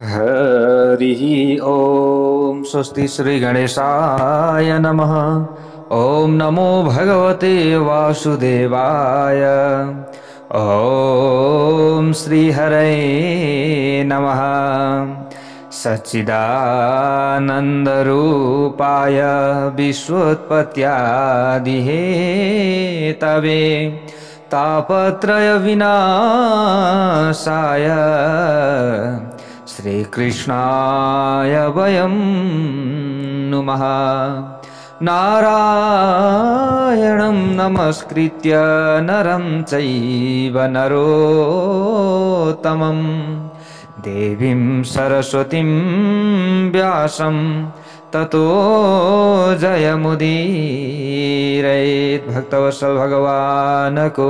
हरिः ॐ स्वस्ति श्रीगणेशाय नमः। ॐ नमो भगवते वासुदेवाय। ॐ श्रीहरये नमः। सच्चिदानन्दरूपाय विश्वोत्पत्त्यादिहेतवे तापत्रयविनाशाय श्रीकृष्णाय वयं नुमः। नारायणं नमस्कृत्य नरं चैव नरोत्तमं देवीं सरस्वतीं व्यासं ततो जयमुदीरयेत्। भक्तवत्सल भगवान को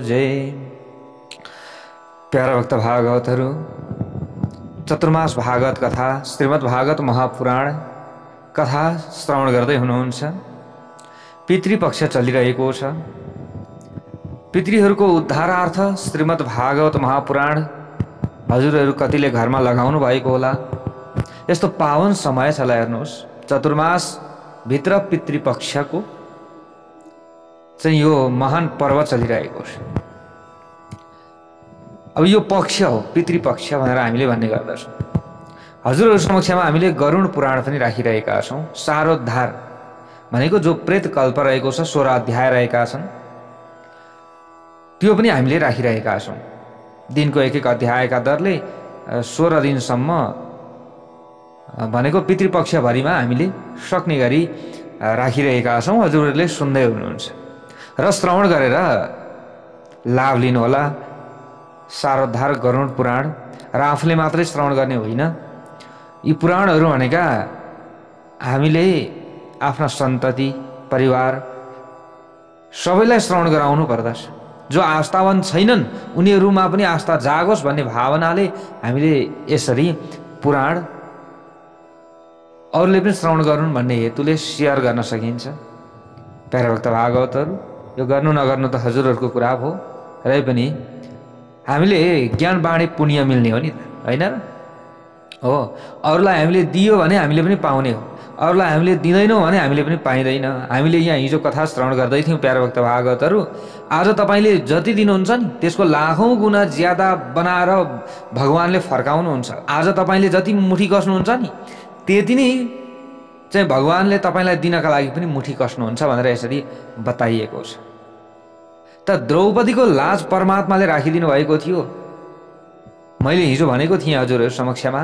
जय। प्यारा भक्त भागवतहरू, चतुर्मास भागवत कथा श्रीमद् भागवत महापुराण कथा श्रवण गर्दै हुनुहुन्छ। पितृपक्ष चलिरहेको छ। पितृहरूको उद्धारार्थ श्रीमद् भागवत महापुराण हजुरहरू कतिले घरमा लगाउनु भएको होला। यस्तो पावन समय छ, हेर्नुहोस्, चतुर्मास भित्र पितृपक्षको चाहिँ यो महान पर्व चलिरहेको छ। अब यो पक्ष हो, पितृपक्ष भनेर हामीले भन्ने गर्दछौँ। हजुरहरू समक्षमा हामीले गरुड पुराण पनि राखिरहेका छौँ। सारोद्धार भनेको जो प्रेत कल्प रहेको छ, 16 अध्याय रहेका छन्, त्यो पनि हामीले राखिरहेका छौँ। दिनको एक एक अध्यायका दरले 16 दिनसम्म भनेको पितृपक्षभरिमा हामीले सक्ने गरी राखिरहेका छौँ। हजुरहरूले सुन्दै हुनुहुन्छ र श्रवण गरेर लाभ लिनुहोला। सारोद्धार गरुड पुराण र आफूले मात्रै श्रवण गर्ने होइन। यी पुराणहरू भनेका हामीले आफ्ना सन्तति परिवार सबैलाई श्रवण गराउनु पर्दछ। जो आस्थावान छैनन् उनीहरूमा पनि आस्था जागोस् भन्ने भावनाले हामीले यसरी पुराण अरूले पनि श्रवण गरून् भन्ने हेतुले सेयर गर्न सकिन्छ। प्यारा भक्त भागवतहरू, यो गर्नु नगर्नु त हजुरहरूको कुरा हो, र पनि हामीले ज्ञान बाँडे पुण्य मिल्ने हो नि त, होइन र? हो, अरूलाई हामीले दियो भने हामीले पनि पाउने हो, अरूलाई हामीले दिँदैनौँ भने हामीले पनि पाइँदैन। हामीले यहाँ हिजो कथा श्रवण गर्दै थियौँ प्यारा भक्त भागवतहरू। आज तपाईँले जति दिनुहुन्छ नि त्यसको लाखौँ गुणा ज्यादा बनाएर भगवानले फर्काउनुहुन्छ। आज तपाईँले जति मुठी कस्नुहुन्छ नि त्यति नै चाहिँ भगवानले तपाईँलाई दिनका लागि पनि मुठी कस्नुहुन्छ भनेर यसरी बताइएको छ। त द्रौपदीको लाज परमात्माले राखिदिनु भएको थियो। मैले हिजो भनेको थिएँ हजुरहरू समक्षमा,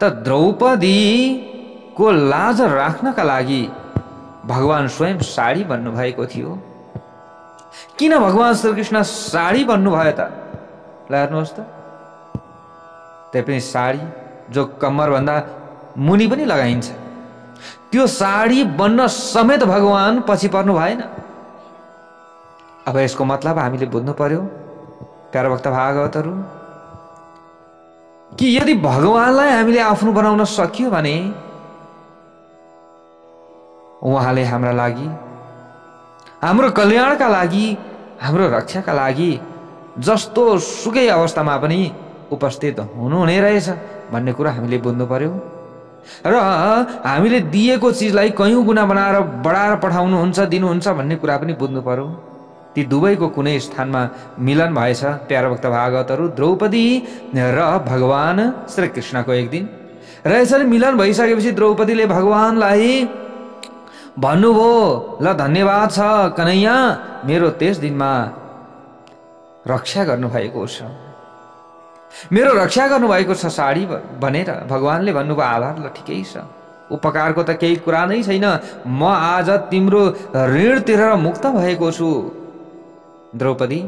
त द्रौपदीको लाज राख्नका लागि भगवान स्वयं साडी बन्नु भएको थियो। किन भगवान श्रीकृष्ण साडी बन्नु भयो त? ल हेर्नुहोस् त, त्यही पनि साडी जो कम्मरभन्दा मुनि पनि लगाइन्छ, त्यो साडी बन्न समेत भगवान पछि पर्नु भएन। अब यसको मतलब हामीले बुझ्नु पर्यो प्यारा भक्त भागवतहरू, कि यदि भगवानलाई हामीले आफ्नो बनाउन सकियो भने उहाँले हाम्रा लागि, हाम्रो कल्याणका लागि, हाम्रो रक्षाका लागि जस्तो सुकै अवस्थामा पनि उपस्थित हुनुहुने रहेछ भन्ने कुरा हामीले बुझ्नु पर्यो। र हामीले दिएको चिजलाई कयौँ गुणा बनाएर बढाएर पठाउनुहुन्छ, दिनुहुन्छ भन्ने कुरा पनि बुझ्नु पर्यो। ती दुवैको कुनै स्थानमा मिलन भएछ प्यारा भक्त भागवतहरू, द्रौपदी र भगवान श्रीकृष्णको एक दिन। र यसरी मिलन भइसकेपछि द्रौपदीले भगवानलाई भन्नुभयो, ल धन्यवाद छ कन्हैया, मेरो त्यस दिनमा रक्षा गर्नुभएको छ, मेरो रक्षा गर्नुभएको छ साडी भनेर भगवानले भन्नुभयो। आभार, ल ठिकै छ, उपकारको त केही कुरा नै छैन, म आज तिम्रो ऋण तिरेर मुक्त भएको छु। द्रौपदी,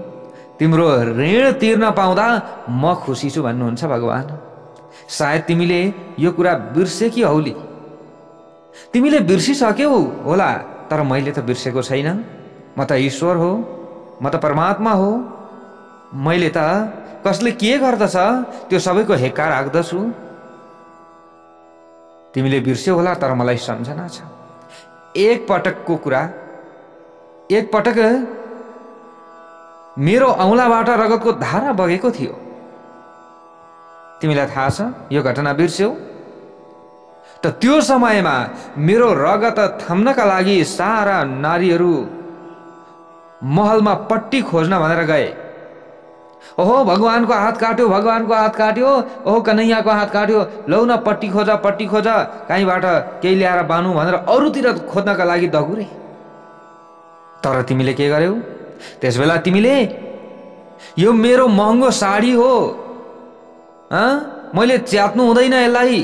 तिम्रो ऋण तिर्न पाउँदा म खुसी छु भन्नुहुन्छ भगवान। सायद तिमीले यो कुरा बिर्सेकी हौली, तिमीले बिर्सिसक्यौ होला, तर मैले त बिर्सेको छैन। म त ईश्वर हो, म त परमात्मा हो। मैले त कसले के गर्दछ त्यो सबैको हेक्का राख्दछु। तिमीले बिर्स्यौ होला, तर मलाई सम्झना छ। एक पटकको कुरा, एक पटक मेरो औँलाबाट रगतको धारा बगेको थियो। तिमीलाई थाहा छ यो घटना बिर्स्यौ? त त्यो समयमा मेरो रगत थम्नका लागि सारा नारीहरू महलमा पट्टी खोज्न भनेर गए। ओहो भगवानको हात काट्यो, भगवानको हात काट्यो, ओहो कन्हैयाको हात काट्यो, लौ न पट्टी खोज, पट्टी खोज, कहीँबाट केही ल्याएर बानु भनेर अरूतिर खोज्नका लागि दगुरे। तर तिमीले के गर्यौ? त्यसबेला तिमीले यो मेरो महँगो साडी हो, मैले च्यात्नु हुँदैन यसलाई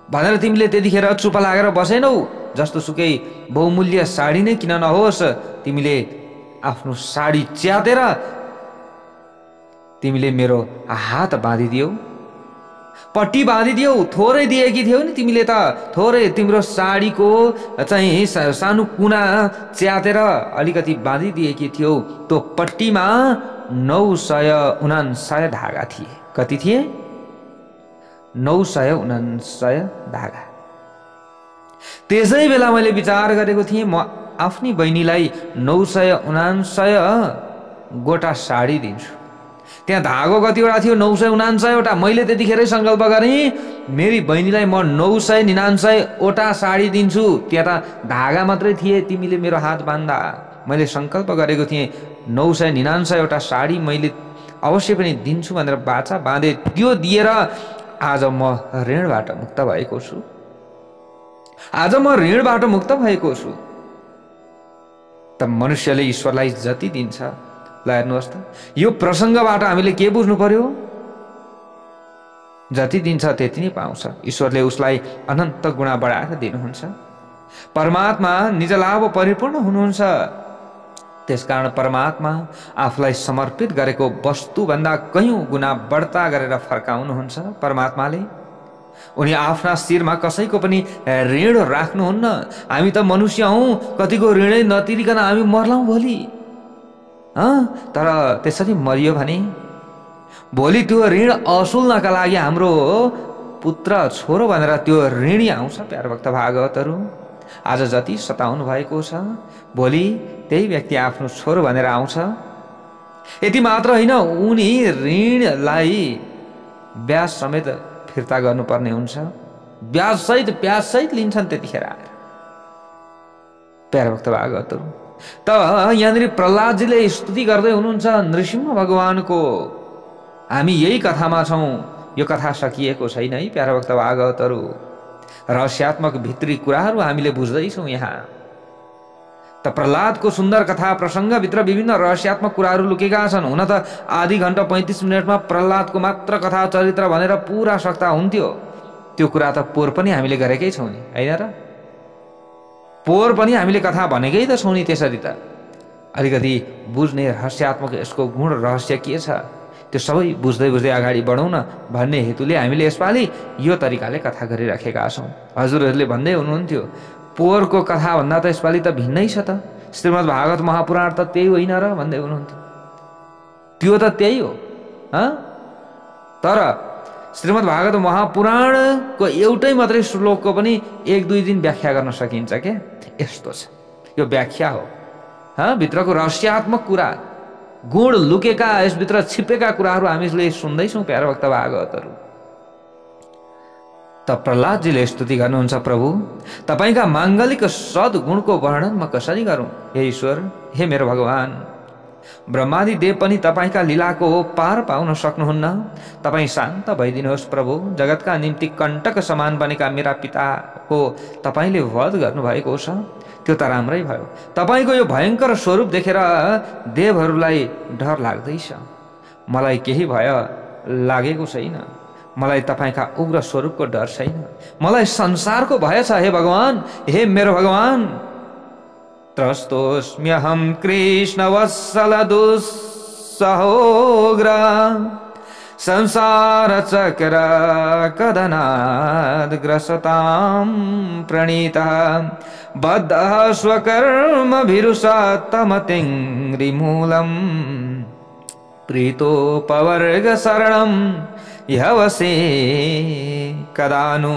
भनेर तिमीले त्यतिखेर चुप लागेर बसेनौ। जस्तो सुकै बहुमूल्य साडी नै किन नहोस्, तिमीले आफ्नो साडी च्यातेर तिमीले मेरो हात बाँधिदियौ, पट्टी बाँधिदियौ। थोरै दिएकी थियौ नि तिमीले त, थोरै तिम्रो साडीको चाहिँ सानो कुना च्यातेर अलिकति बाँधिदिएकी थियौ। त्यो पट्टीमा 949 धागा थिए। कति थिए? 949 धागा। त्यसै बेला मैले विचार गरेको थिएँ म आफ्नी बहिनीलाई 949 गोटा साडी दिन्छु। त्यहाँ धागो कतिवटा थियो? 949 वटा। मैले त्यतिखेरै सङ्कल्प गरेँ मेरी बहिनीलाई म 999 वटा साडी दिन्छु। त्यहाँ त धागा मात्रै थिए, तिमीले मेरो हात बाँध्दा। मैले सङ्कल्प गरेको थिएँ 999 वटा साडी मैले अवश्य पनि दिन्छु भनेर बाचा बाँधे। त्यो दिएर आज म ऋणबाट मुक्त भएको छु। आज म ऋणबाट मुक्त भएको छु। त मनुष्यले ईश्वरलाई जति दिन्छ, ल हेर्नुहोस् त, यो प्रसङ्गबाट हामीले के बुझ्नु पर्यो? जति दिन्छ त्यति नै पाउँछ। ईश्वरले उसलाई अनन्त गुणा बढाएर दिनुहुन्छ। परमात्मा निजलाभ परिपूर्ण हुनुहुन्छ। त्यसकारण परमात्मा आफूलाई समर्पित गरेको वस्तुभन्दा कयौं गुणा बढ्ता गरेर फर्काउनुहुन्छ परमात्माले। उनी आफ्ना शिरमा कसैको पनि ऋण राख्नुहुन्न। हामी त मनुष्य हौं, कतिको ऋणै नतिरिकन हामी मर्लौं भोलि। तर त्यसरी मरियो भने भोलि त्यो ऋण असुल्नका लागि हाम्रो पुत्र छोरो भनेर त्यो ऋणी आउँछ। प्यार भक्त भागवतहरू, आज जति सताउनु भएको छ, भोलि त्यही व्यक्ति आफ्नो छोरो भनेर आउँछ। यति मात्र होइन, उनी ऋणलाई ब्याज समेत फिर्ता गर्नुपर्ने हुन्छ। ब्याज सहित लिन्छन् त्यतिखेर आएर। प्यार भक्त भागवतहरू, त यहाँनिर प्रहलादजीले स्तुति गर्दै हुनुहुन्छ नृसिंह भगवानको। हामी यही कथामा छौँ, यो कथा सकिएको छैन है प्यार भक्त भागवतहरू। रहस्यात्मक भित्री कुराहरू हामीले बुझ्दैछौँ यहाँ। त प्रहलादको सुन्दर कथा प्रसङ्गभित्र विभिन्न रहस्यात्मक कुराहरू लुकेका छन्। हुन त आधी घण्टा 35 मिनटमा प्रहलादको मात्र कथा चरित्र भनेर पुरा सक्ता हुन्थ्यो। त्यो कुरा त पोहोर पनि हामीले गरेकै छौँ नि, होइन र? पोहोर पनि हामीले कथा भनेकै त छौँ नि। त्यसरी त अलिकति बुझ्ने रहस्यात्मक यसको गुण रहस्य के छ त्यो सबै बुझ्दै बुझ्दै अगाडि बढौँ न भन्ने हेतुले हामीले यसपालि यो तरिकाले कथा गरिराखेका छौँ। हजुरहरूले भन्दै हुनुहुन्थ्यो पोहोरको कथा भन्दा त यसपालि त भिन्नै छ त, श्रीमद् भागवत महापुराण त त्यही होइन र भन्दै हुनुहुन्थ्यो। त्यो त त्यही हो, तर श्रीमद् भागवत महापुराणको एउटै मात्रै श्लोकको पनि 1-2 दिन व्याख्या गर्न सकिन्छ क्या। यस्तो छ, यो व्याख्या हो। भित्रको रहस्यात्मक कुरा, गुण लुकेका, यसभित्र छिपेका कुराहरू हामीले सुन्दैछौँ प्यारो भक्त भागवतहरू। त प्रहलादजीले स्तुति गर्नुहुन्छ, प्रभु तपाईका माङ्गलिक सद्गुणको वर्णन म कसरी गरौँ? हे ईश्वर, हे मेरो भगवान, ब्रह्मादि देव पनि तपाईका लीलाको पार पाउन सक्नुहुन्न। तपाईँ शान्त भइदिनुहोस् प्रभु। जगतका निम्ति कण्टक समान बनेका मेरा पिताको तपाईँले वध गर्नुभएको छ, त्यो त राम्रै भयो। तपाईँको यो भयङ्कर स्वरूप देखेर देवहरूलाई डर लाग्दैछ। मलाई केही भय लागेको छैन। मलाई तपाईँका उग्र स्वरूपको डर छैन। मलाई संसारको भय छ हे भगवान, हे मेरो भगवान। त्रस्तोस्म्यहं कृष्णवत्सल दुस्सहोग्र संसार चक्र कदनाद् ग्रसतां प्रणीतः बद्धः स्वकर्मभिरुषात्तमतिङ्घ्रिमूलम् प्रीतोपवर्ग शरणं यवसे कदानु।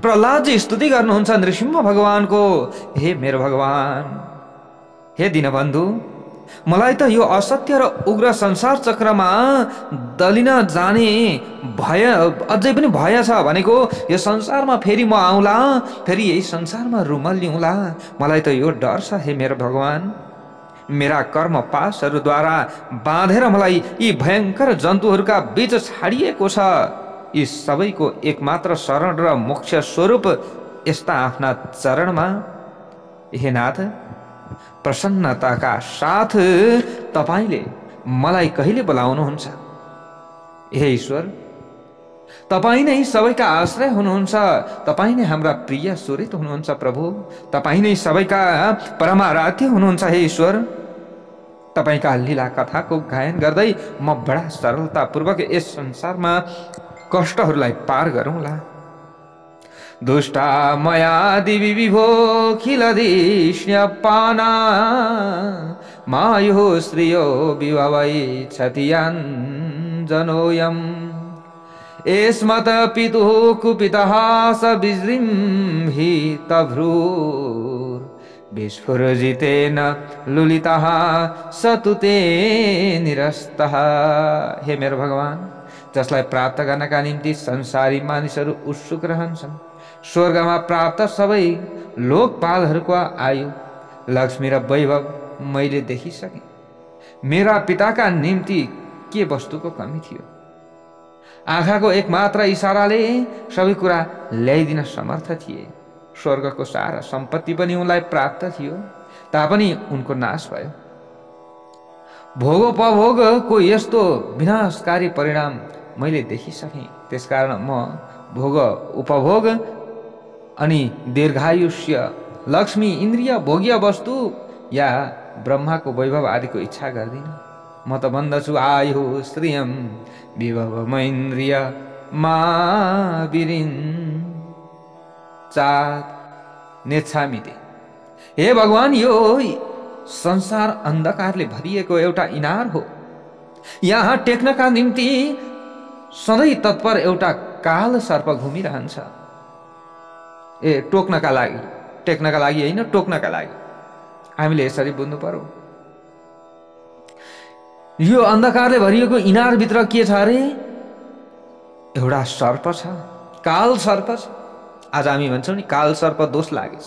प्रहलादजी स्तुति गर्नुहुन्छ नृसिंह भगवानको। हे मेरो भगवान, हे दीनबन्धु, मलाई त यो असत्य र उग्र संसार चक्रमा दलिन जाने भय अझै पनि भय छ भनेको। यो संसारमा फेरि म आउँला, फेरि यही संसारमा रुमल्लिउँला, मलाई त यो डर छ हे मेरो भगवान। मेरा कर्म पाशहरूद्वारा बाँधेर मलाई यी भयंकर जन्तुहरूका बीच छाडिएको छ। यी सबैको एकमात्र शरण र मोक्ष स्वरूप यस्ता आफ्ना चरणमा हे नाथ प्रसन्नताका साथ तपाईले मलाई कहिले बोलाउनुहुन्छ? हे ईश्वर, तपाई नै सबैका आश्रय हुनुहुन्छ, तपाई नै हाम्रा प्रिय सुरित हुनुहुन्छ प्रभु, तपाई नै सबैका परमाराध्य हुनुहुन्छ हे ईश्वर। तपाईका लीला कथाको गायन गर्दै म बडा सरलतापूर्वक यस संसारमा कष्टहरूलाई पार गरौँला। दुष्टा मया दिवि विभो खिलधिष्ण्यपाना मायो श्रियो विभवै क्षतियाञ्जनोऽयम् एस्मत् पितुः कुपितः स विजृम्भितभ्रूर् विस्फुरजितेन लुलितः स तु ते निरस्तः। हे मेरो भगवान, जसलाई प्राप्त गर्नका निम्ति संसारी मानिसहरू उत्सुक रहन्छन्, स्वर्गमा प्राप्त सबै लोकपालहरूको आयु, लक्ष्मी र वैभव मैले देखिसकेँ। मेरा पिताका निम्ति के वस्तुको कमी थियो? आँखाको एकमात्र इशाराले सबै कुरा ल्याइदिन समर्थ थिए। स्वर्गको सारा सम्पत्ति पनि उनलाई प्राप्त थियो, तापनि उनको नाश भयो। भोगोपभोगको यस्तो विनाशकारी परिणाम मैले देखिसकेँ। त्यसकारण म भोग उपभोग अनि दीर्घायुष्य, लक्ष्मी, इन्द्रिय भोग्य वस्तु या ब्रह्माको वैभव आदिको इच्छा गर्दिन। म त भन्दछु आयु श्रियम विभवमैन्द्रिय मा विरिन चात नेच्छामिते। हे भगवान, यो संसार अन्धकारले भरिएको एउटा इनार हो। यहाँ टेक्नका निम्ति सधैँ तत्पर एउटा काल सर्प घुमिरहन्छ। टोक्नका लागि, टेक्नका लागि होइन, टोक्नका लागि। हामीले यसरी बुझ्नु पर्यो। यो अन्धकारले भरिएको इनारभित्र के छ अरे? एउटा सर्प छ, काल सर्प छ। आज हामी भन्छौँ नि काल सर्प दोष लागेछ।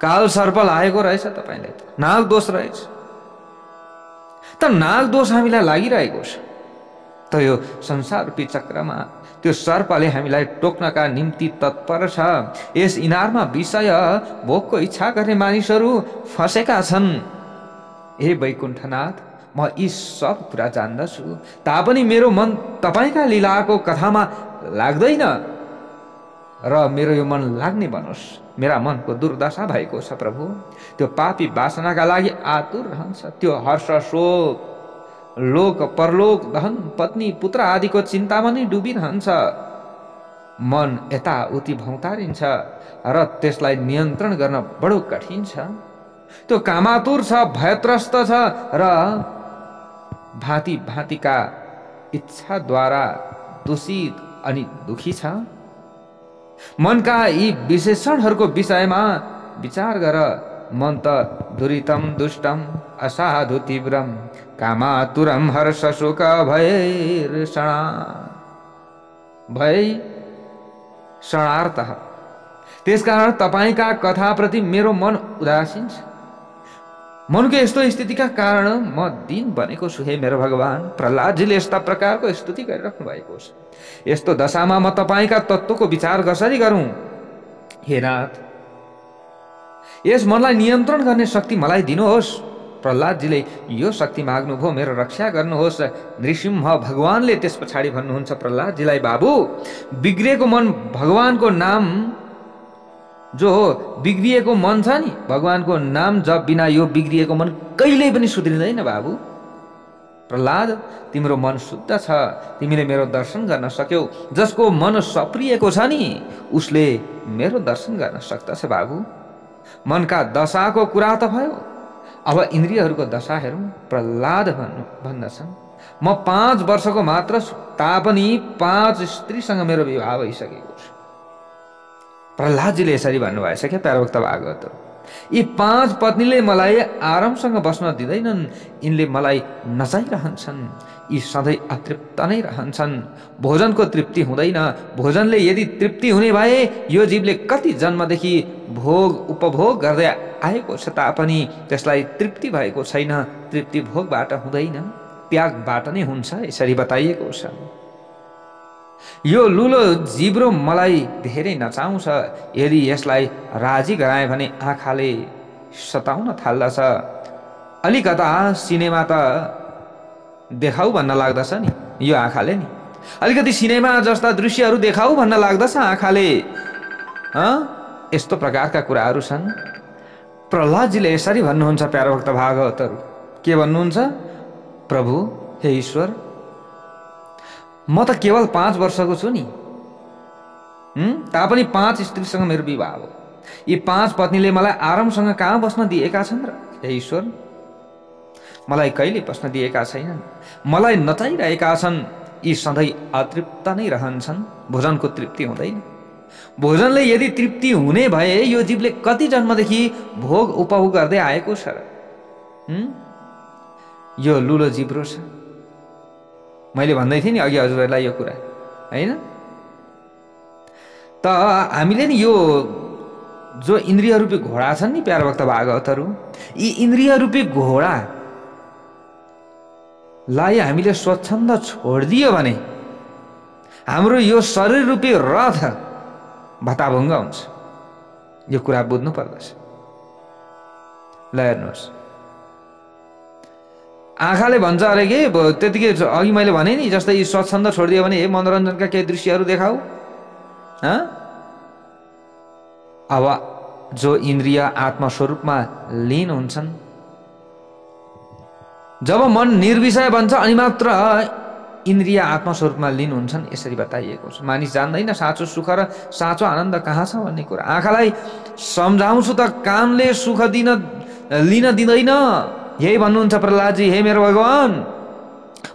काल सर्प लागेको रहेछ तपाईँलाई, त नाग दोष रहेछ। त नाग दोष हामीलाई लागिरहेको छ। त यो संसार रूपी चक्रमा त्यो सर्पले हामीलाई टोक्नका निम्ति तत्पर छ। यस इनारमा विषय भोगको इच्छा गर्ने मानिसहरू फसेका छन्। हे वैकुण्ठनाथ, म यी सब कुरा जान्दछु, तापनि मेरो मन तपाईँका लीलाको कथामा लाग्दैन र मेरो यो मन लाग्ने बनोस्। मेरा मनको दुर्दशा भएको छ प्रभु। त्यो पापी वासनाका लागि आतुर रहन्छ। त्यो हर्ष शोक, लोक परलोक, धन पत्नी पुत्र आदिको चिन्तामा नै डुबिरहन्छ। मन यताउति भौतारिन्छ र त्यसलाई नियन्त्रण गर्न बडो कठिन छ। त्यो कामातुर छ, भयत्रस्त छ र भाँति भाँतिका इच्छाद्वारा दूषित अनि दुखी छ। मनका यी विशेषणहरूको विषयमा विचार गर। मन त दुरितम दुष्टम असाधु तीव्रम कामातुरम हर्ष शोक भय क्षणार्थ। त्यसकारण तपाईँका कथाप्रति मेरो मन उदासीन छ। मनको यस्तो स्थितिका कारण म दीन बनेको छु। हे मेरो भगवान, प्रहलादजीले यस्ता प्रकारको स्तुति गरिराख्नु भएको छ। यस्तो दशामा म तपाईँका तत्त्वको विचार कसरी गरौँ? हे नाथ, यस मनलाई नियन्त्रण गर्ने शक्ति मलाई दिनुहोस्। प्रहलादजीले यो शक्ति माग्नुभयो, मेरो रक्षा गर्नुहोस्। नृसिंह भगवानले त्यस पछाडि भन्नुहुन्छ प्रहलादजीलाई, बाबु, बिग्रिएको मन भगवानको नाम जो हो, बिग्रिएको मन छ नि, भगवानको नाम जप बिना यो बिग्रिएको मन कहिल्यै पनि सुध्रिँदैन बाबु। प्रहलाद, तिम्रो मन शुद्ध छ, तिमीले मेरो दर्शन गर्न सक्यौ। जसको मन सप्रिएको छ नि, उसले मेरो दर्शन गर्न सक्दछ बाबु। मनका दशाको कुरा त भयो, अब इन्द्रियहरूको दशा हेरौँ। प्रहलाद भन्दछन्, म 5 वर्षको मात्र छु, तापनि 5 स्त्रीसँग मेरो विवाह भइसकेको छ। प्रहलादजीले यसरी भन्नुभएछ क्या प्यारभक्त भागवत। यी 5 पत्नीले मलाई आरामसँग बस्न दिँदैनन्, यिनले मलाई नचाइरहन्छन्, यी सधैँ अतृप्त नै रहन्छन्। भोजनको तृप्ति हुँदैन। भोजनले यदि तृप्ति हुने भए यो जीवले कति जन्मदेखि भोग उपभोग गर्दै आएको छ तापनि त्यसलाई तृप्ति भएको छैन। तृप्ति भोगबाट हुँदैन, त्यागबाट नै हुन्छ, यसरी बताइएको छ। यो लुलो जिब्रो मलाई धेरै नचाउँछ। यदि यसलाई राजी गराए भने आँखाले सताउन थाल्दछ। अलिकता सिनेमा त देखाऊ भन्न लाग्दछ नि यो आँखाले नि। अलिकति सिनेमा जस्ता दृश्यहरू देखाऊ भन्न लाग्दछ आँखाले। यस्तो प्रकारका कुराहरू छन्। प्रहलादजीले यसरी भन्नुहुन्छ प्यारा भक्त भागवतहरू। के भन्नुहुन्छ? प्रभु हे ईश्वर, म त केवल 5 वर्षको छु नि, तापनि 5 स्त्रीसँग मेरो विवाह हो। यी 5 पत्नीले मलाई आरामसँग कहाँ बस्न दिएका छन् र? हे ईश्वर, मलाई कहिले बस्न दिएका छैनन्, मलाई नचाइरहेका छन्। यी सधैँ अतृप्त नै रहन्छन्। भोजनको तृप्ति हुँदैन। भोजनले यदि तृप्ति हुने भए यो जीवले कति जन्मदेखि भोग उपभोग गर्दै आएको छ र? यो लुलो जिब्रो छ। मैले भन्दै थिएँ नि अघि हजुरहरूलाई यो कुरा, होइन? त हामीले नि यो जो इन्द्रिय रूपी घोडा छन् नि प्यारा भक्त भागवतहरू, यी इन्द्रिय रूपी घोडालाई हामीले स्वच्छन्द छोडिदियो भने हाम्रो यो शरीर रूपी रथ भताभुङ्ग हुन्छ। यो कुरा बुझ्नु पर्दछ। ल हेर्नुहोस्, आँखाले भन्छ अरे के त्यतिकै अघि मैले भने नि, जस्तै यी स्वच्छन्द छोडिदियो भने हे मनोरञ्जनका केही दृश्यहरू देखाऊ। अब जो इन्द्रिय आत्मस्वरूपमा लीन हुन्छन्, जब मन निर्विषय बन्छ अनि मात्र इन्द्रिय आत्मस्वरूपमा लीन हुन्छन्, यसरी बताइएको छ। मानिस जान्दैन साँचो सुख र साँचो आनन्द कहाँ छ भन्ने कुरा। आँखालाई सम्झाउँछु त कानले सुख लिन दिँदैन। यही भन्नुहुन्छ प्रहलादजी, हे मेरो भगवान,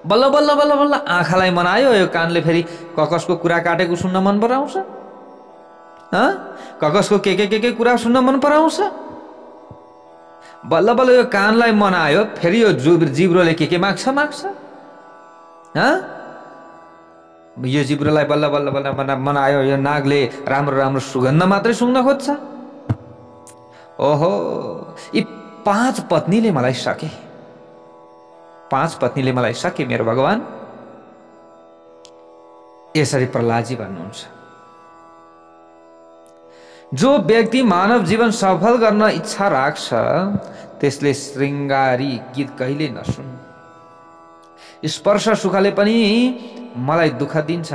बल्ल बल्ल बल्ल बल्ल आँखालाई मनायो, यो कानले फेरि ककसको कुरा काटेको सुन्न मन पराउँछ। ककसको के कुरा सुन्न मन पराउँछ। बल्ल बल्ल यो कानलाई मनायो, फेरि यो जिब्रोले के माग्छ। यो जिब्रोलाई बल्ल बल्ल बल्ल मनायो, यो नागले राम्रो राम्रो सुगन्ध मात्रै सुँग्न खोज्छ। ओहो, यी 5 पत्नीले मलाई सके। 5 पत्नीले मलाई सके मेरो भगवान। यसरी प्रहलादजी भन्नुहुन्छ। जो व्यक्ति मानव जीवन सफल गर्न इच्छा राख्छ त्यसले श्रृङ्गारी गीत कहिले नसुन्। स्पर्श सुखले पनि मलाई दुःख दिन्छ।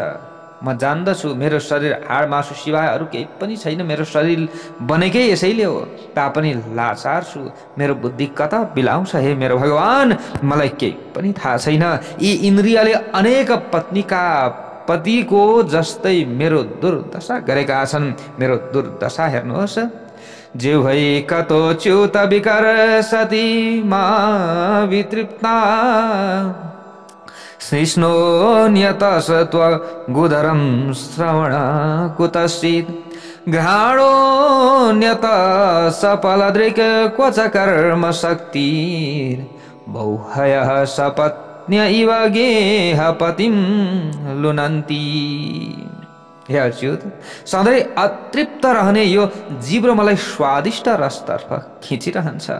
म जान्दछु मेरो शरीर हाड मासु सिवाय अरू केही पनि छैन। मेरो शरीर बनेकै यसैले हो, तापनि लाचार छु। मेरो बुद्धि कता बिलाउँछ हे मेरो भगवान, मलाई केही पनि थाहा छैन। यी इन्द्रियले अनेक पत्नीका पतिको जस्तै मेरो दुर्दशा गरेका छन्। मेरो दुर्दशा हेर्नुहोस्। जे भई कतो च्युत विकर सती मा वितृप्ता कृष्णो न्यत सत्व गुदरम श्रवण कुतश्चित् घ्राणो न्यत सपलदृक् क्वच कर्म शक्ति बहुहयः सपत्न्य इव गेह पतिं लुनन्ति। हे अच्युत, सधैँ अतृप्त रहने यो जिब्रो मलाई स्वादिष्ट रसतर्फ खिचिरहन्छ।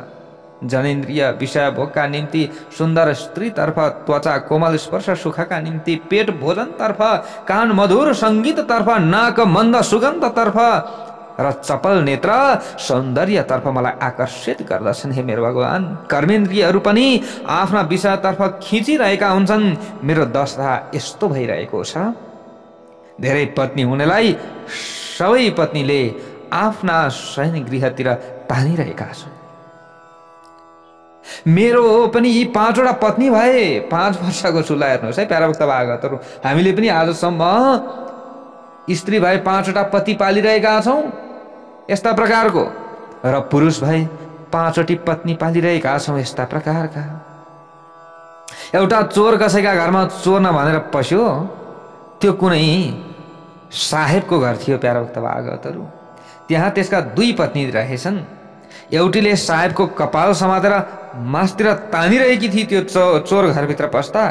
जनेन्द्रिय विषय भोगका निम्ति सुन्दर स्त्रीतर्फ, त्वचा कोमल स्पर्श सुखका निम्ति पेट भोजनतर्फ, कान मधुर सङ्गीततर्फ, नाक मन्द सुगन्धतर्फ र चपल नेत्र सौन्दर्यतर्फ मलाई आकर्षित गर्दछन् हे मेरो भगवान। कर्मेन्द्रियहरू पनि आफ्ना विषयतर्फ खिचिरहेका हुन्छन्। मेरो दशा यस्तो भइरहेको छ। धेरै पत्नी हुनेलाई सबै पत्नीले आफ्ना शयन गृहतिर तानिरहेका छन्। मेरो पनि यी 5वटा पत्नी भए। 5 वर्षको छु। हेर्नुहोस् है प्यारा भक्त भागवतहरू, हामीले पनि आजसम्म स्त्री भए 5वटा पति पालिरहेका छौँ यस्ता प्रकारको, र पुरुष भए 5वटी पत्नी पालिरहेका छौँ यस्ता प्रकारका। एउटा चोर कसैका घरमा चोर नभनेर पस्यो, त्यो कुनै साहेबको घर थियो प्यारा भक्त भागवतहरू। त्यहाँ त्यसका 2 पत्नी रहेछन्। एउटीले साहेबको कपाल समातेर मासतिर तानिरहेकी थिए। त्यो चोर घरभित्र पस्दा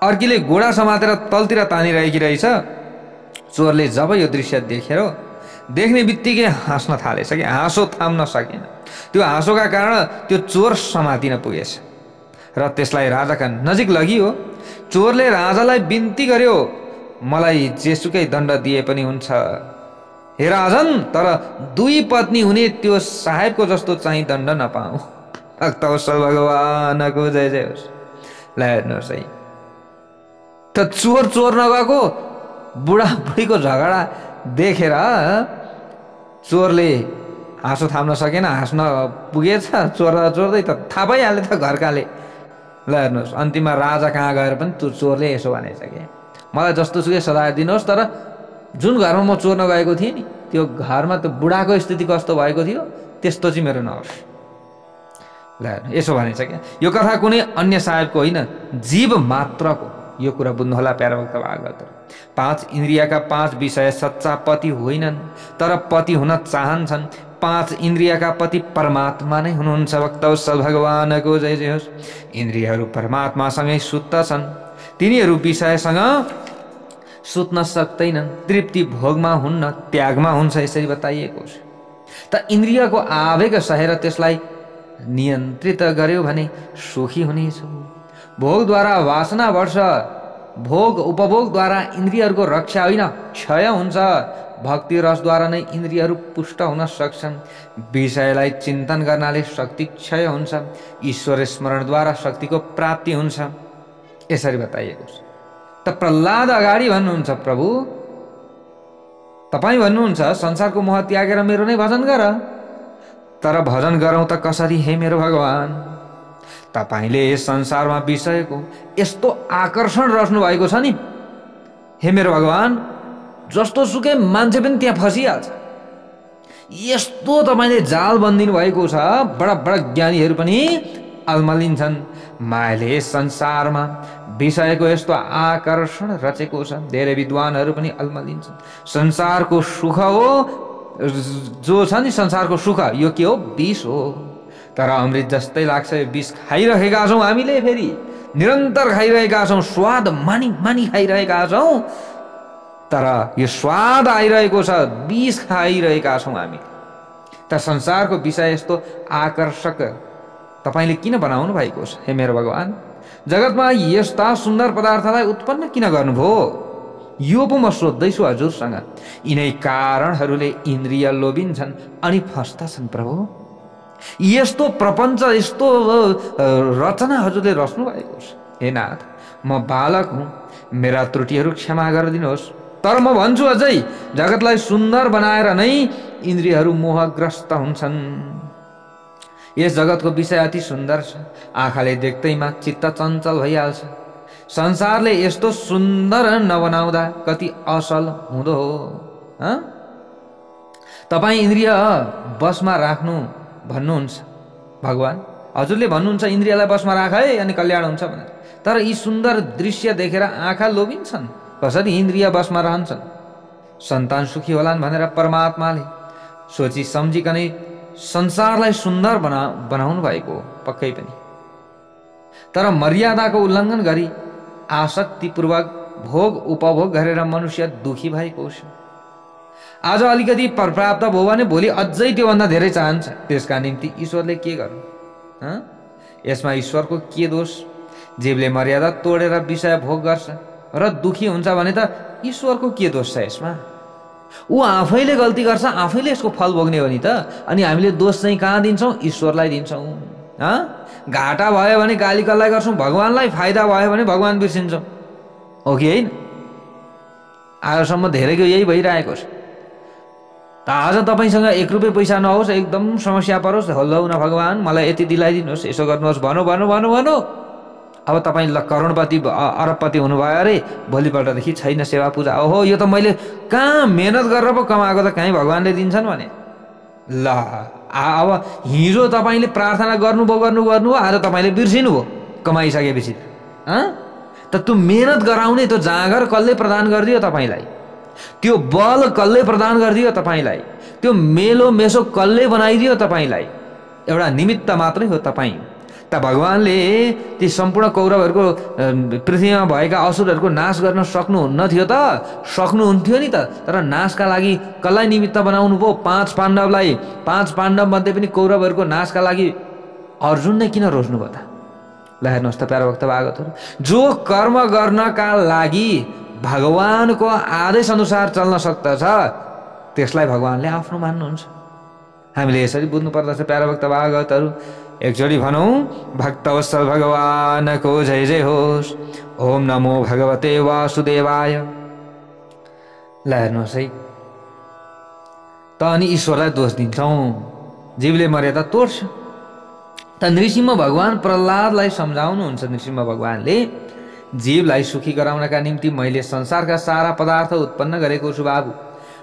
अर्कीले गोडा समातेर तलतिर तानिरहेकी रहेछ। चोरले जब यो दृश्य देख्ने बित्तिकै हाँस्न थालेछ कि हाँसो थाम्न सकेन। त्यो हाँसोका कारण त्यो चोर समातिन पुगेछ र त्यसलाई राजाका नजिक लगियो। चोरले राजालाई बिन्ती गर्यो, मलाई जेसुकै दण्ड दिए पनि हुन्छ हे राजन, तर 2 पत्नी हुने त्यो साहेबको जस्तो चाहिँ दण्ड नपाऊ। भक्तवत्सल भगवानको जय जय होस्। ल हेर्नुहोस् है, त चोर नगएको बुढाबुढीको झगडा देखेर चोरले हाँसो थाम्न सकेन, हाँस्न पुगेछ। चोर्दै त थाहा पाइहाल्यो त घरकाले। ल हेर्नुहोस्, अन्तिममा राजा कहाँ गएर पनि त्यो चोरले यसो भनेछ कि मलाई जस्तो सुकै सजाय दिनुहोस्, तर जुन घरमा म चोर्न गएको थिएँ नि त्यो घरमा त्यो बुढाको स्थिति कस्तो भएको थियो त्यस्तो चाहिँ मेरो नहोस्। ल यसो भनेछ क्या। यो कथा कुनै अन्य साहेबको होइन, जीव मात्रको। यो कुरा बुझ्नुहोला प्यारा भक्त भागवतहरू। 5 इन्द्रियका 5 विषय सच्चा पति होइनन्, तर पति हुन चाहन्छन्। 5 इन्द्रियका पति परमात्मा नै हुनुहुन्छ। भक्तवत्सल भगवानको जय जय होस्। इन्द्रियहरू परमात्मासँगै सुत्दछन्, तिनीहरू विषयसँग सुत्न सक्दैनन्। तृप्ति भोगमा हुन्न, त्यागमा हुन्छ, यसरी बताइएको छ। त इन्द्रियको आवेग सहेर त्यसलाई नियन्त्रित गर्यो भने सुखी हुनेछौ। भोगद्वारा वासना बढ्छ, भोग उपभोगद्वारा इन्द्रियहरूको रक्षा होइन, क्षय हुन्छ। भक्ति रसद्वारा नै इन्द्रियहरू पुष्ट हुन सक्छन्। विषयलाई चिन्तन गर्नाले शक्ति क्षय हुन्छ, ईश्वर स्मरणद्वारा शक्तिको प्राप्ति हुन्छ, यसरी बताइएको छ। त प्रह्लाद अगाडि भन्नुहुन्छ, प्रभु तपाईँ भन्नुहुन्छ संसारको मोह त्यागेर मेरो नै भजन गर। तर भजन गरौँ त कसरी हे मेरो भगवान? तपाईँले यस संसारमा विषयको यस्तो आकर्षण रच्नु भएको छ नि हे मेरो भगवान, जस्तो सुकै मान्छे पनि त्यहाँ फसिहाल्छ। यस्तो तपाईँले जाल बन्दिनु भएको छ, बडा बडा ज्ञानीहरू पनि अल्मलिन्छन्। मायाले संसारमा विषयको यस्तो आकर्षण रचेको छ, धेरै विद्वानहरू पनि अल्मलिन्छन्। संसारको सुख हो जो छ नि, संसारको सुख यो के हो? विष हो। तर अमृत जस्तै लाग्छ, यो विष खाइरहेका छौँ हामीले, फेरि निरन्तर खाइरहेका छौँ, स्वाद मानी मानी खाइरहेका छौँ। तर यो स्वाद आइरहेको छ, विष खाइरहेका छौँ हामी। त संसारको विषय यस्तो आकर्षक तपाईँले किन बनाउनु भएको छ हे मेरो भगवान? जगतमा यस्ता सुन्दर पदार्थलाई उत्पन्न किन गर्नुभयो? यो पो म सोध्दैछु हजुरसँग। यिनै कारणहरूले इन्द्रिय लोभिन्छन् अनि फस्दछन् प्रभु। यस्तो प्रपञ्च, यस्तो रचना हजुरले रच्नु भएको छ। हे नाथ, म बालक हुँ, मेरा त्रुटिहरू क्षमा गरिदिनुहोस्। तर म भन्छु अझै, जगतलाई सुन्दर बनाएर नै इन्द्रियहरू मोहग्रस्त हुन्छन्। यस जगतको विषय अति सुन्दर छ, आँखाले देख्दैमा चित्त चञ्चल भइहाल्छ। संसारले यस्तो सुन्दर नबनाउँदा कति असल हुँदो हो। तपाईँ इन्द्रिय बसमा राख्नु भन्नुहुन्छ भगवान, हजुरले भन्नुहुन्छ इन्द्रियलाई बसमा राख है अनि कल्याण हुन्छ भनेर। तर यी सुन्दर दृश्य देखेर आँखा लोभिन्छन्, कसरी इन्द्रिय बसमा रहन्छन्? सन्तान सुखी होलान् भनेर परमात्माले सोची सम्झिकनै संसारलाई सुन्दर बनाउनु भएको पक्कै पनि। तर मर्यादाको उल्लङ्घन गरी आसक्तिपूर्वक भोग उपभोग गरेर मनुष्य दुखी भएको छ। आज अलिकति प्राप्त भयो भने भोलि अझै त्योभन्दा धेरै चाहन्छ। त्यसका निम्ति ईश्वरले के गर्नु? यसमा ईश्वरको के दोष? जीवले मर्यादा तोडेर विषय भोग गर्छ र दुखी हुन्छ भने त ईश्वरको के दोष छ यसमा? ऊ आफैले गल्ती गर्छ, आफैले यसको फल भोग्ने हो नि त। अनि हामीले दोष चाहिँ कहाँ दिन्छौँ? ईश्वरलाई दिन्छौँ। घाटा भयो भने गाली गल्लाई गर्छौँ, भगवान्लाई फाइदा भयो भने भगवान बिर्सिन्छौँ, हो कि होइन? आजसम्म धेरैको यही भइरहेको छ। त आज तपाईँसँग 1 रुपियाँ पैसा नहोस्, एकदम समस्या परोस्, हल्लौ न भगवान मलाई यति दिलाइदिनुहोस्, यसो गर्नुहोस्, भनौँ भनौँ भनौँ भनौँ। अब तपाईँ करोडपति अरबपति हुनुभयो अरे, भोलिपल्टदेखि छैन सेवा पूजा। ओहो, यो त मैले कहाँ मेहनत गरेर पो कमाएको त कहीँ भगवान्ले दिन्छन् भने। ल अब हिजो तपाईँले प्रार्थना गर्नुभयो, आज तपाईँले बिर्सिनु भयो कमाइसकेपछि। त त्यो मेहनत गराउने त्यो जाँगर कसले प्रदान गरिदियो तपाईँलाई? त्यो बल कसले प्रदान गरिदियो तपाईँलाई? त्यो मेलो मेसो कसले बनाइदियो तपाईँलाई? एउटा निमित्त मात्रै हो तपाईँ। त भगवानले ती सम्पूर्ण कौरवहरूको पृथ्वीमा भएका असुरहरूको नाश गर्न सक्नुहुन्न थियो त? सक्नुहुन्थ्यो नि त। तर नाशका लागि कसलाई निमित्त बनाउनु भयो? 5 पाण्डवलाई। 5 पाण्डव मध्ये पनि कौरवहरूको नाशका लागि अर्जुन नै किन रोज्नु भयो त? ल हेर्नुहोस् त प्यारा भक्त भागवतहरू, जो कर्म गर्नका लागि भगवानको आदेश अनुसार चल्न सक्दछ त्यसलाई भगवानले आफ्नो मान्नुहुन्छ। हामीले यसरी बुझ्नु पर्दछ प्यारा भक्त भागवतहरू। एकचोटि भनौँ, भक्तवत्सल भगवानको जय जय होस्। ओम नमो भगवते वासुदेवाय। ल हेर्नुहोस् है, त अनि ईश्वरलाई दोष दिन्छौँ, जीवले मर्यादा तोड्छ। त नृसिंह भगवान प्रहलादलाई सम्झाउनुहुन्छ। नृसिंह भगवानले जीवलाई सुखी गराउनका निम्ति मैले संसारका सारा पदार्थ उत्पन्न गरेको छु बाबु।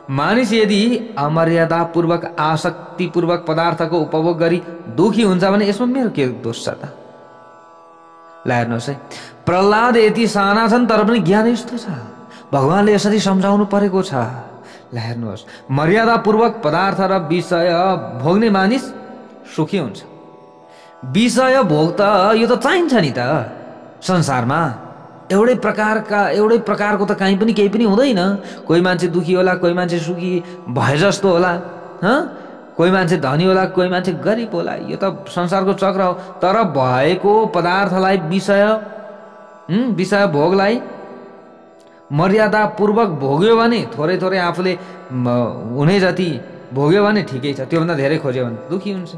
मानिस यदि अमर्यादापूर्वक आसक्तिपूर्वक पदार्थको उपभोग गरी दुखी हुन्छ भने यसमा मेरो के दोष छ त? ल हेर्नुहोस् है, प्रहलाद यति साना छन् तर पनि ज्ञान यस्तो छ। भगवानले यसरी सम्झाउनु परेको छ। ल हेर्नुहोस्, मर्यादापूर्वक पदार्थ र विषय भोग्ने मानिस सुखी हुन्छ। विषय भोग त यो त चाहिन्छ नि त संसारमा। एउटै प्रकारको त कहीँ पनि केही पनि हुँदैन। कोही मान्छे दुखी होला, कोही मान्छे सुखी भए जस्तो होला, कोही मान्छे धनी होला, कोही मान्छे गरिब होला। यो त संसारको चक्र हो। तर भएको पदार्थलाई विषय भोगलाई मर्यादापूर्वक भोग्यो भने, थोरै थोरै आफूले हुने जति भोग्यो भने ठिकै छ। त्योभन्दा धेरै खोज्यो भने दुखी हुन्छ।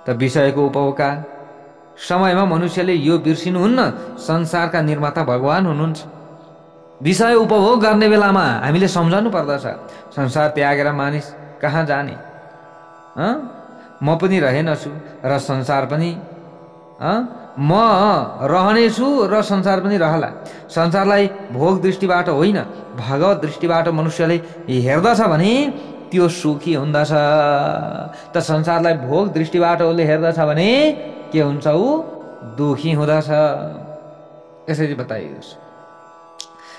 त विषयको उपभोगका समयमा मनुष्यले यो बिर्सिनुहुन्न, संसारका निर्माता भगवान हुनुहुन्छ। विषय उपभोग गर्ने बेलामा हामीले सम्झनु पर्दछ, संसार त्यागेर मानिस कहाँ जाने? म पनि रहेनछु र संसार पनि म रहनेछु र संसार पनि रहला। संसारलाई भोग दृष्टिबाट होइन, भगवत दृष्टिबाट मनुष्यले हेर्दछ भने त्यो सुखी हुँदछ। त संसारलाई भोग दृष्टिबाट उसले हेर्दछ भने के हुन्छ? ऊ दुखी हुँदछ। यसरी बताइयोस्,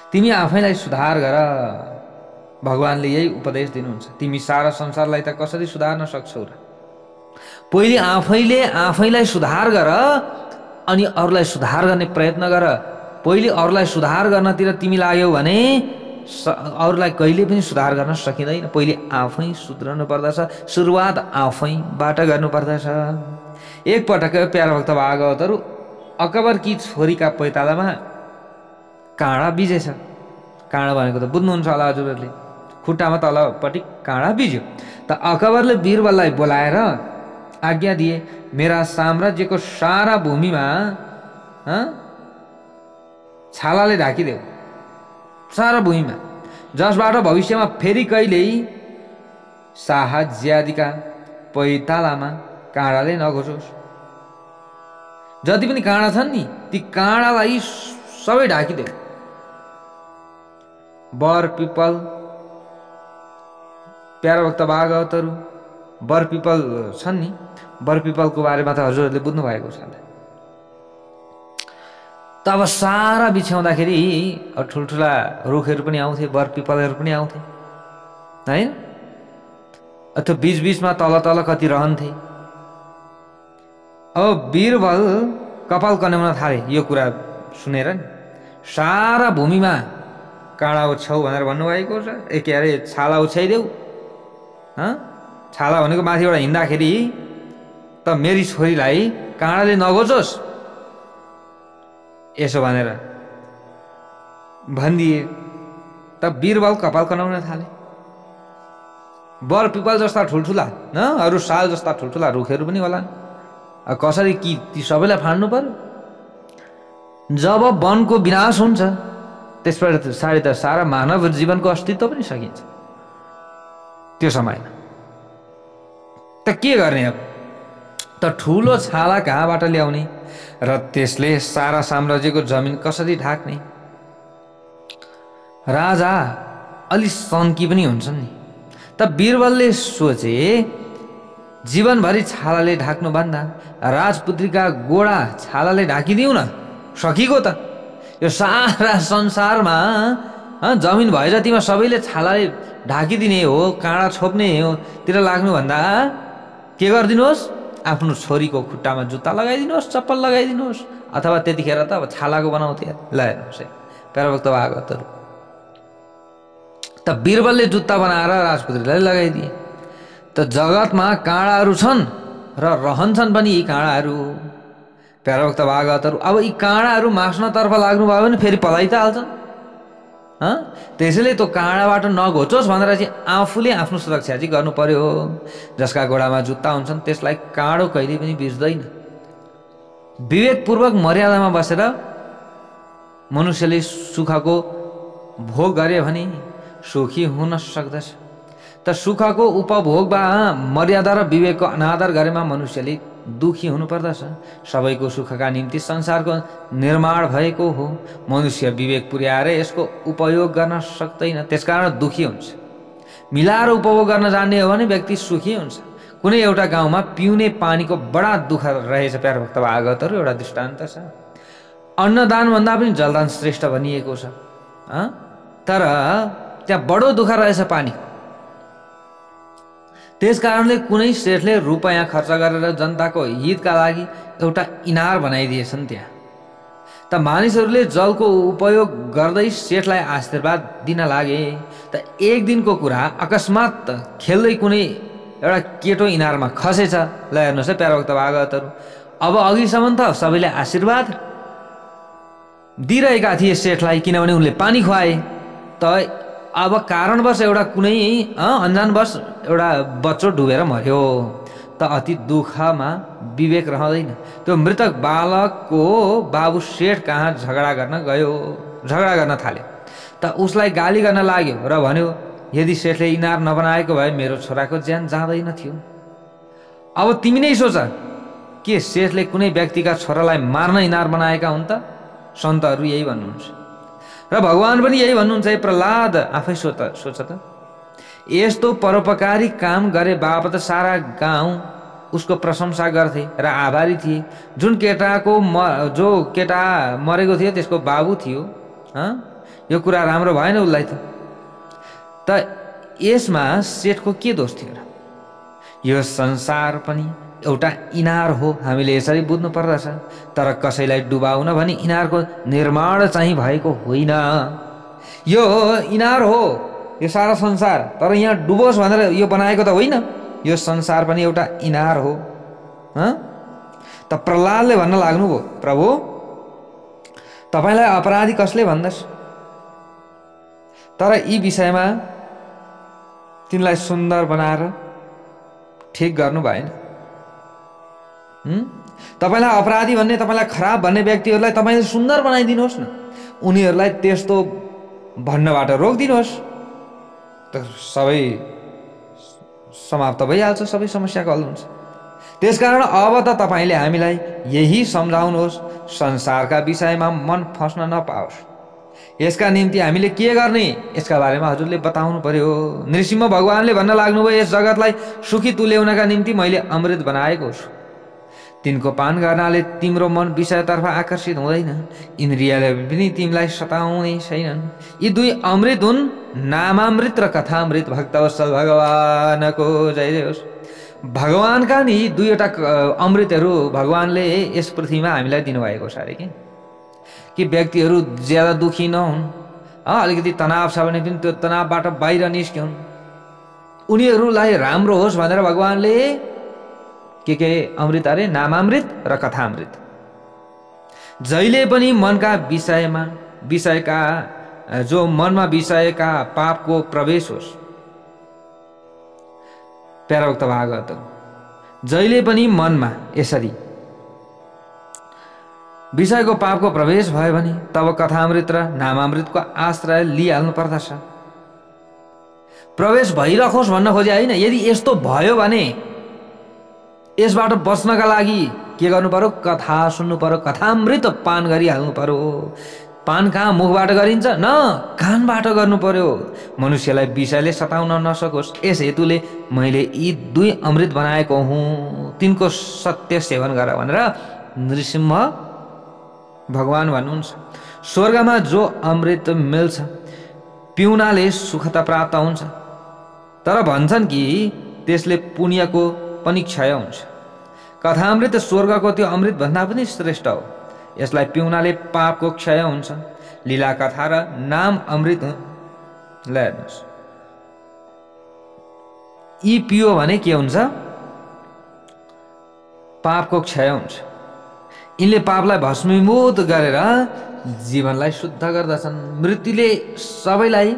तिमी आफैलाई सुधार गर। भगवानले यही उपदेश दिनुहुन्छ। तिमी सारा संसारलाई त कसरी सुधार्न सक्छौ र? पहिले आफैलाई सुधार गर अनि अरूलाई सुधार गर्ने प्रयत्न गर। पहिले अरूलाई सुधार गर्नतिर तिमी लाग्यौ भने अरूलाई कहिले पनि सुधार गर्न सकिँदैन। पहिले आफै सुध्रनु पर्दछ। सुरुवात आफैबाट गर्नुपर्दछ। एकपटक प्यारा भक्त भागवतहरू, अकबरकी छोरीका पैतालामा काँडा बिजेछ। काँडा भनेको त बुझ्नुहुन्छ होला हजुरहरूले, खुट्टामा तलपट्टि काँडा बिज्यो। त अकबरले बीरबललाई बोलाएर आज्ञा दिए, मेरा साम्राज्यको सारा भूमिमा छालाले ढाकिदेऊ, सारा भूमिमा, जसबाट भविष्यमा फेरि कहिल्यै शाहज्यादीका पैतालामा काँडाले नघोचोस्। जति पनि काँडा छन् नि, ती काँडालाई सबै ढाकिदेऊ। बर पिपल, प्यारा भक्त भागवतहरू, बर पिपल छन् नि, बर पिपलको बारेमा त हजुरहरूले बुझ्नु भएको छ। त अब सारा बिछ्याउँदाखेरि ठुल्ठुला रुखहरू पनि आउँथे, बर पिपलहरू पनि आउँथे होइन? त्यो बिचबिचमा तल कति रहन्थे। अब बीरबल कपाल कन्याउन थाले यो कुरा सुनेर नि। सारा भूमिमा काँडा ओछ्याउ भनेर भन्नुभएको छ। के अरे, छाला ओछ्याइदेऊ। छाला भनेको माथिबाट हिँड्दाखेरि त मेरी छोरीलाई काँडाले नघोचोस्, यसो भनेर भनिदिए। त बीरबल कपाल कनाउन थाले। बर पिपल जस्ता ठुल्ठुला अरू साल जस्ता ठुल्ठुला रुखहरू पनि होला। कसरी कि ती सबैलाई फाड्नु पर्यो? जब वनको विनाश हुन्छ त्यसबाट सारा मानव जीवनको अस्तित्व पनि सकिन्छ त्यो समयमा। त के गर्ने अब? त ठुलो छाला कहाँबाट ल्याउने र त्यसले सारा साम्राज्यको जमिन कसरी ढाक्ने? राजा अलि सन्की पनि हुन्छन् नि। त बीरबलले सोचे, जीवनभरि छालाले ढाक्नुभन्दा राजपुत्रीका गोडा छालाले ढाकिदिउँ न, सकिगयो त। यो सारा संसारमा जमिन भए जतिमा सबैले छालाले ढाकिदिने हो, काँडा छोप्ने हो तिर लाग्नुभन्दा के गरिदिनुहोस्, आफ्नो छोरीको खुट्टामा जुत्ता लगाइदिनुहोस्, चप्पल लगाइदिनुहोस्, अथवा त्यतिखेर त अब छालाको बनाउँथे। ल हेर्नुहोस् है प्याराभक्त भागवतहरू। त बिरबलले जुत्ता बनाएर राजपुत्रीलाई लगाइदिए। त जगतमा काँडाहरू छन् र रहन्छन् पनि यी काँडाहरू। प्याराभक्त भागवतहरू अब यी काँडाहरू मास्नतर्फ लाग्नुभयो भने फेरि पलाइ त हाल्छन्। त्यसैले त्यो काँडाबाट नघोचोस् भनेर चाहिँ आफूले आफ्नो सुरक्षा चाहिँ गर्नु पर्यो। जसका घोडामा जुत्ता हुन्छन् त्यसलाई काँडो कहिले पनि बिर्दैन। विवेकपूर्वक मर्यादामा बसेर मनुष्यले सुखको भोग गरे भने सुखी हुन सक्दछ। त सुखको उपभोगमा मर्यादा र विवेकको अनादर गरेमा मनुष्यले दुखी हुनुपर्दछ। सबैको सुखका निम्ति संसारको निर्माण भएको हो। मनुष्य विवेक पुर्याएर यसको उपयोग गर्न सक्दैन, त्यसकारण दुखी हुन्छ। मिलाएर उपभोग गर्न जान्ने हो भने व्यक्ति सुखी हुन्छ। कुनै एउटा गाउँमा पिउने पानीको बडा दुःख रहेछ। प्याराभक्त भागवतहरू एउटा दृष्टान्त छ। अन्नदान भन्दा पनि जलदान श्रेष्ठ भनिएको छ, तर त्यहाँ बडो दुःख रहेछ पानी। त्यस कारणले कुनै सेठले रुपैयाँ खर्च गरेर जनताको हितका लागि एउटा इनार बनाइदिएछन् त्यहाँ। त मानिसहरूले जलको उपयोग गर्दै सेठलाई आशीर्वाद दिन लागे। त एक दिनको कुरा अकस्मात खेल्दै कुनै एउटा केटो इनारमा खसेछ। ल हेर्नुहोस् है प्याराभक्त भागवतहरू। अब अघिसम्म त सबैले आशीर्वाद दिइरहेका थिए सेठलाई, किनभने उनले पानी खुवाए। त अब कारणवश एउटा कुनै अन्जानवश एउटा बच्चो डुबेर मर्यो। त अति दुःखमा विवेक रहँदैन। त्यो मृतक बालकको बाबु सेठ कहाँ झगडा गर्न थाल्यो। त उसलाई गाली गर्न लाग्यो र भन्यो, यदि सेठले इनार नबनाएको भए मेरो छोराको ज्यान जाँदैन थियो। अब तिमी नै सोच, के सेठले कुनै व्यक्तिका छोरालाई मार्न इनार बनाएका हुन् त? सन्तहरू यही भन्नुहुन्छ र भगवान पनि यही भन्नुहुन्छ। प्रहलाद आफै सोच त, यस्तो परोपकारी काम गरे बापत सारा गाउँ उसको प्रशंसा गर्थे र आभारी थिए। जो केटा मरेको थियो त्यसको बाबु थियो। यो कुरा राम्रो भएन उसलाई त यसमा सेठको के दोष थियो र? यो संसार पनि एउटा इनार हो, हामीले यसरी बुझ्नु पर्दछ। तर कसैलाई डुबाउन भनी इनारको निर्माण चाहिँ भएको होइन। यो इनार हो यो सारा संसार, तर यहाँ डुबोस् भनेर यो बनाएको त होइन। यो संसार पनि एउटा इनार हो। त प्रहलादले भन्न लाग्नुभयो, प्रभु तपाईलाई अपराधी कसले भन्दछ? तर यी विषयमा तिनलाई सुन्दर बनाएर ठिक गर्नु भएन। तपाईलाई अपराधी भन्ने, तपाईलाई खराब भन्ने व्यक्तिहरूलाई तपाईले सुन्दर बनाइदिनुहोस् न। उनीहरूलाई त्यस्तो भन्नबाट रोकिदिनुहोस्, त सबै समाप्त भइहाल्छ, सबै समस्याको हल हुन्छ। त्यसकारण अब त तपाईले हामीलाई यही सम्झाउनुहोस्, संसारका विषयमा मन फस्न नपाओस्। यसका निम्ति हामीले के गर्ने यसका बारेमा हजुरले बताउनु पर्यो। नृसिंह भगवानले भन्न लाग्नुभयो, यस जगतलाई सुखी तुल्याउनका निम्ति मैले अमृत बनाएको छु। तिनको पान गर्नाले तिम्रो मन विषयतर्फ आकर्षित हुँदैन, इन्द्रियले पनि तिमीलाई सताउने छैनन्। यी दुई अमृत हुन्, नामामृत र कथामृत। भक्तवत्सल भगवानको जय जय होस्। भगवानका नि दुईवटा अमृतहरू भगवानले यस पृथ्वीमा हामीलाई दिनुभएको छ अरे कि व्यक्तिहरू ज्यादा दुखी नहुन्, अलिकति तनाव छ भने पनि त्यो तनावबाट बाहिर निस्क्युन्, उनीहरूलाई राम्रो होस् भनेर भगवानले के अमृत अरे नामामृत र कथामृत। जहिले पनि मनका विषयका जो मनमा विषयका पापको प्रवेश होस्। प्याराभक्त भागवत, जहिले पनि मनमा यसरी विषयको पापको प्रवेश भयो भने तब कथामृत र नामामृतको आश्रय लिइहाल्नु पर्दछ। प्रवेश भइरहोस् भन्न खोजे होइन। यदि यस्तो भयो भने यसबाट बच्नका लागि के गर्नु पर्यो? कथा सुन्नु पर्यो, कथामृत पान गरिहाल्नु पर्यो। पान कहाँ मुखबाट गरिन्छ? न, कानबाट गर्नु पर्यो, मनुष्यलाई विषयले सताउन नसकोस्। यस हेतुले मैले यी दुई अमृत बनाएको हुँ, तिनको सत्य सेवन गर भनेर नृसिंह भगवान भन्नुहुन्छ। स्वर्गमा जो अमृत मिल्छ पिउनाले सुख त प्राप्त हुन्छ, तर भन्छन् कि त्यसले पुण्यको पनि क्षय हुन्छ। कथामृत स्वर्गको त्यो अमृत भन्दा पनि श्रेष्ठ हो। यसलाई पिउनाले पापको क्षय हुन्छ। लीला कथा र नाम अमृत ल हेर्नुहोस्, यी पियो भने के हुन्छ? पापको क्षय हुन्छ। यिनले पापलाई भस्मीभूत गरेर जीवनलाई शुद्ध गर्दछन्। मृत्युले सबैलाई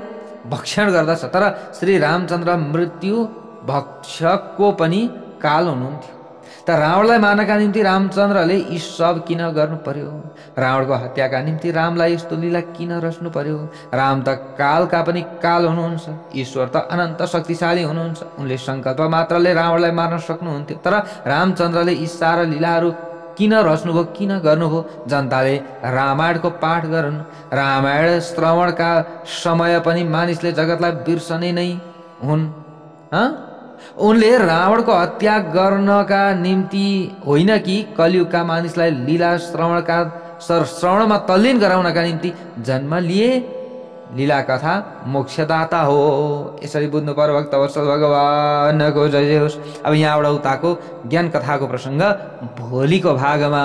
भक्षण गर्दछ, तर श्री रामचन्द्र मृत्यु भक्षकको पनि काल हुनुहुन्थ्यो। त रावणलाई मार्नका निम्ति रामचन्द्रले यी सब किन गर्नु पर्यो? रावणको हत्याका निम्ति रामलाई यस्तो लीला किन रच्नु पर्यो? राम त कालका पनि काल हुनुहुन्छ। ईश्वर त अनन्त शक्तिशाली हुनुहुन्छ। उनले सङ्कल्प मात्रले रावणलाई मार्न सक्नुहुन्थ्यो, तर रामचन्द्रले यी सारा लीलाहरू किन रच्नुभयो, किन गर्नुभयो? जनताले रामायणको पाठ गरून्। रामायण श्रवणका समय पनि मानिसले जगतलाई बिर्सने नै हुन्। उनले रावणको हत्या गर्नका निम्ति होइन कि कलियुगका मानिसलाई लीला श्रवणमा तल्लीन गराउनका निम्ति जन्म लिए। लीला कथा मोक्षदाता हो। यसरी बुझ्नु पर्यो भक्तवत्सल भगवानको जय जय होस्। अब यहाँबाट उताको ज्ञान कथाको प्रसङ्ग भोलिको भागमा।